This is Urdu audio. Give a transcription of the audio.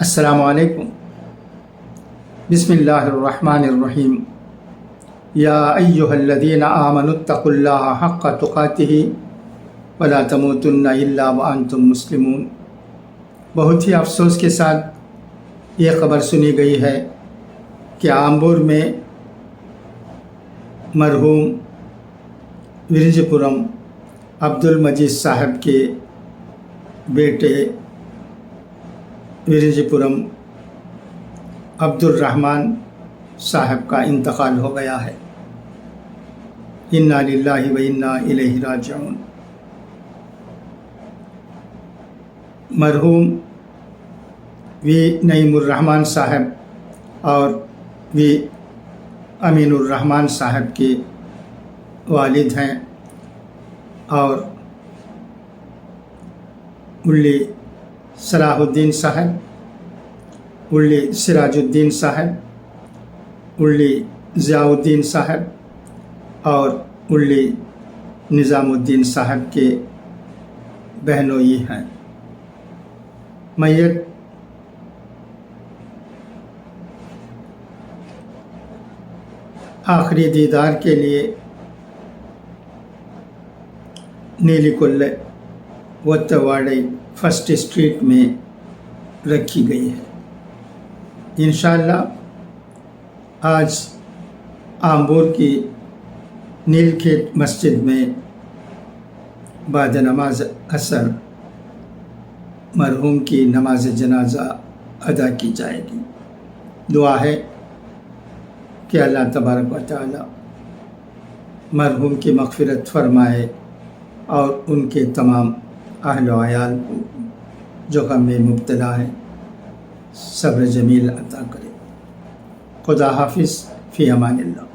السلام علیکم۔ بسم اللہ الرحمن الرحیم۔ یا ایہا الذین آمنوا اتقوا اللہ حق تقاتہ ولا تموتن الا وانتم مسلمون۔ بہت ہی افسوس کے ساتھ یہ خبر سنی گئی ہے کہ آمبور میں مرحوم ورنج پورم عبد المجید صاحب کے بیٹے ورنج پورم عبد الرحمن صاحب کا انتقال ہو گیا ہے۔ انا للہ و انا الیہ راجعون۔ مرحوم وی نعیم الرحمن صاحب اور وی امین الرحمن صاحب کے والد ہیں اور الی صلاح الدین صاحب، الی سراج الدین صاحب، الی ضیاء الدین صاحب اور الی نظام الدین صاحب کے بہنوئی ہیں۔ میت آخری دیدار کے لیے نیلی کلے وتواڑی فرسٹ اسٹریٹ میں رکھی گئی ہے۔ انشاءاللہ آج آمبور کی نیل کھیت مسجد میں بعد نماز عصر مرحوم کی نماز جنازہ ادا کی جائے گی۔ دعا ہے کہ اللہ تبارک و تعالی مرحوم کی مغفرت فرمائے اور ان کے تمام اہل و عیال کو جو غم میں مبتلا ہے صبر جمیل عطا کرے۔ خدا حافظ، فی امان اللہ۔